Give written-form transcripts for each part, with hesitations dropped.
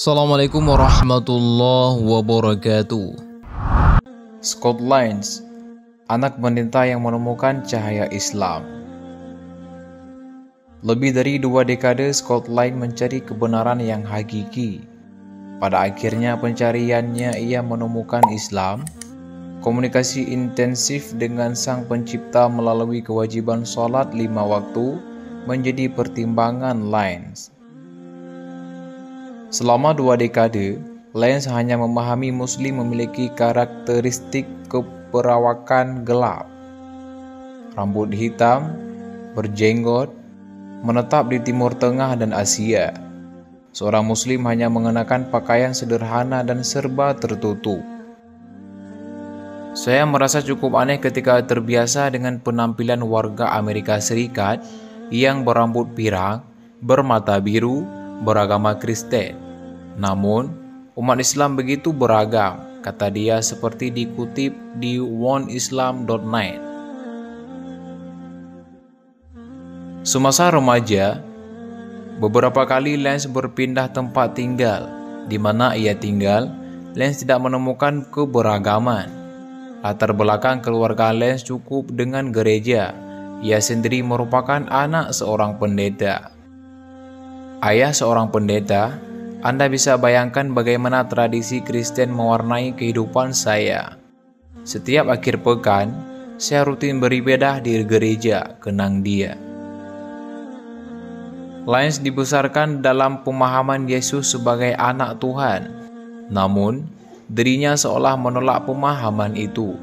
Assalamualaikum warahmatullahi wabarakatuh. Scott Lines, anak pendeta yang menemukan cahaya Islam. Lebih dari 2 dekade Scott Lines mencari kebenaran yang hakiki. Pada akhirnya pencariannya ia menemukan Islam. Komunikasi intensif dengan Sang Pencipta melalui kewajiban sholat 5 waktu menjadi pertimbangan Lines. Selama 2 dekade, Lines hanya memahami Muslim memiliki karakteristik keperawakan gelap, rambut hitam, berjenggot, menetap di Timur Tengah dan Asia. Seorang Muslim hanya mengenakan pakaian sederhana dan serba tertutup. Saya merasa cukup aneh ketika terbiasa dengan penampilan warga Amerika Serikat yang berambut pirang, bermata biru, beragama Kristen. Namun, umat Islam begitu beragam, kata dia seperti dikutip di oneislam.net. Semasa remaja, beberapa kali Lines berpindah tempat tinggal. Di mana ia tinggal, Lines tidak menemukan keberagaman. Latar belakang keluarga Lines cukup dengan gereja. Ia sendiri merupakan anak seorang pendeta. Ayah seorang pendeta, Anda bisa bayangkan bagaimana tradisi Kristen mewarnai kehidupan saya. Setiap akhir pekan, saya rutin beribadah di gereja, kenang dia. Lines dibesarkan dalam pemahaman Yesus sebagai anak Tuhan. Namun, dirinya seolah menolak pemahaman itu.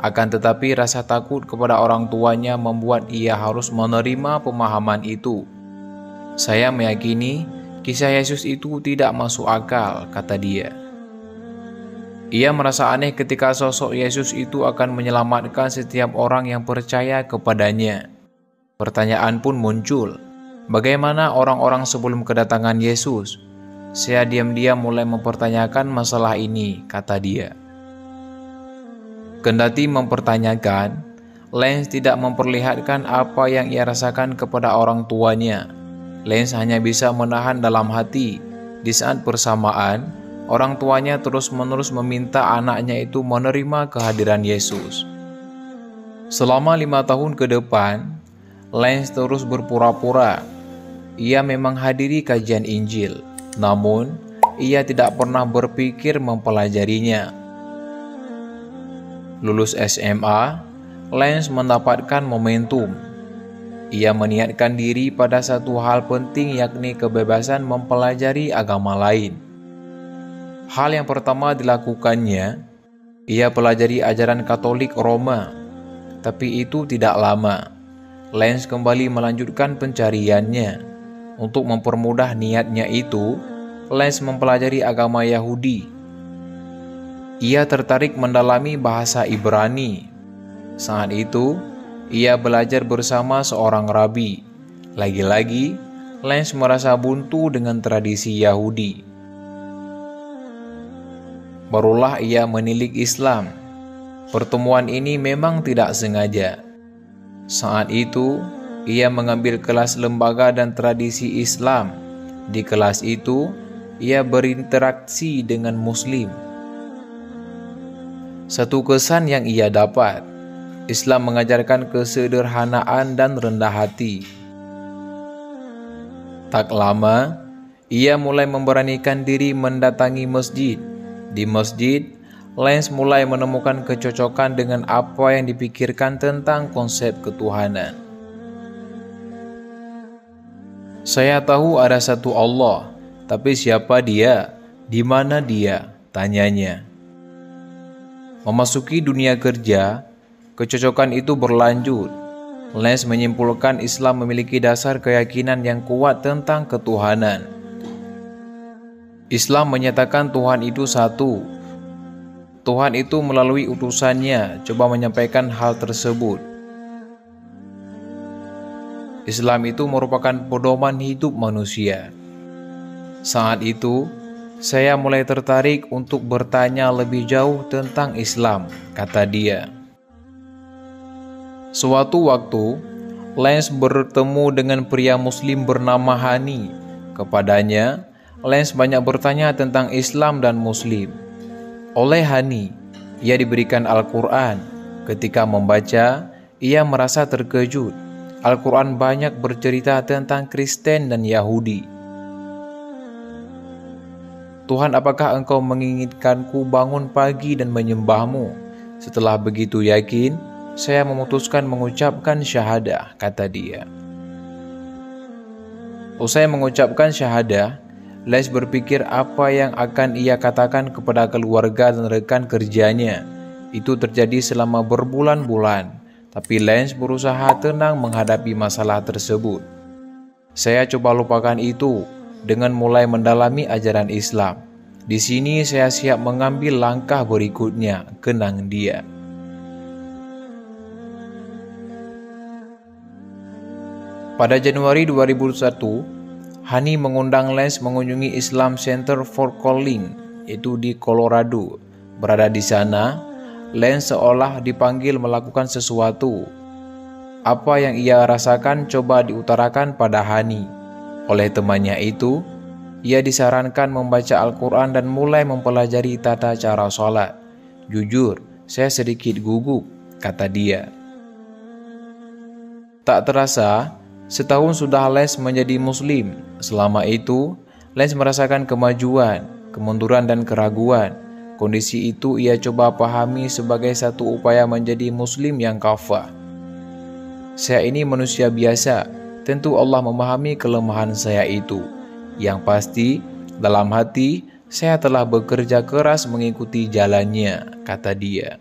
Akan tetapi rasa takut kepada orang tuanya membuat ia harus menerima pemahaman itu. Saya meyakini kisah Yesus itu tidak masuk akal, kata dia. Ia merasa aneh ketika sosok Yesus itu akan menyelamatkan setiap orang yang percaya kepadanya. Pertanyaan pun muncul, bagaimana orang-orang sebelum kedatangan Yesus? Saya diam-diam mulai mempertanyakan masalah ini, kata dia. Kendati mempertanyakan, Lines tidak memperlihatkan apa yang ia rasakan kepada orang tuanya. Lines hanya bisa menahan dalam hati. Di saat bersamaan, orang tuanya terus-menerus meminta anaknya itu menerima kehadiran Yesus. Selama 5 tahun ke depan, Lines terus berpura-pura. Ia memang hadiri kajian Injil, namun ia tidak pernah berpikir mempelajarinya. Lulus SMA, Lines mendapatkan momentum. Ia meniatkan diri pada satu hal penting, yakni kebebasan mempelajari agama lain. Hal yang pertama dilakukannya, ia pelajari ajaran Katolik Roma. Tapi itu tidak lama. Lines kembali melanjutkan pencariannya. Untuk mempermudah niatnya itu, Lines mempelajari agama Yahudi. Ia tertarik mendalami bahasa Ibrani. Saat itu, ia belajar bersama seorang rabi. Lagi-lagi, Lines merasa buntu dengan tradisi Yahudi. Barulah ia menilik Islam. Pertemuan ini memang tidak sengaja. Saat itu, ia mengambil kelas lembaga dan tradisi Islam. Di kelas itu, ia berinteraksi dengan Muslim. Satu kesan yang ia dapat, Islam mengajarkan kesederhanaan dan rendah hati. Tak lama, ia mulai memberanikan diri mendatangi masjid. Di masjid, Lines mulai menemukan kecocokan dengan apa yang dipikirkan tentang konsep ketuhanan. Saya tahu ada satu Allah, tapi siapa dia? Di mana dia? Tanyanya. Memasuki dunia kerja, kecocokan itu berlanjut. Lines menyimpulkan Islam memiliki dasar keyakinan yang kuat tentang ketuhanan. Islam menyatakan Tuhan itu satu. Tuhan itu melalui utusannya coba menyampaikan hal tersebut. Islam itu merupakan pedoman hidup manusia. Saat itu, saya mulai tertarik untuk bertanya lebih jauh tentang Islam, kata dia. Suatu waktu, Lines bertemu dengan pria Muslim bernama Hani. Kepadanya, Lens banyak bertanya tentang Islam dan Muslim. Oleh Hani, ia diberikan Al-Quran. Ketika membaca, ia merasa terkejut. Al-Quran banyak bercerita tentang Kristen dan Yahudi. Tuhan, apakah engkau menginginkanku bangun pagi dan menyembahmu? Setelah begitu yakin, saya memutuskan mengucapkan syahadah, kata dia. Usai mengucapkan syahadah, Lens berpikir apa yang akan ia katakan kepada keluarga dan rekan kerjanya. Itu terjadi selama berbulan-bulan. Tapi Lens berusaha tenang menghadapi masalah tersebut. Saya coba lupakan itu dengan mulai mendalami ajaran Islam. Di sini saya siap mengambil langkah berikutnya, kenang dia. Pada Januari 2001, Hani mengundang Lens mengunjungi Islam Center for Calling, yaitu di Colorado. Berada di sana, Lens seolah dipanggil melakukan sesuatu. Apa yang ia rasakan coba diutarakan pada Hani. Oleh temannya itu, ia disarankan membaca Al-Quran dan mulai mempelajari tata cara sholat. Jujur, saya sedikit gugup, kata dia. Tak terasa, setahun sudah Lens menjadi Muslim. Selama itu, Lens merasakan kemajuan, kemunduran dan keraguan. Kondisi itu ia coba pahami sebagai satu upaya menjadi Muslim yang kafah. Saya ini manusia biasa, tentu Allah memahami kelemahan saya itu. Yang pasti, dalam hati, saya telah bekerja keras mengikuti jalannya, kata dia.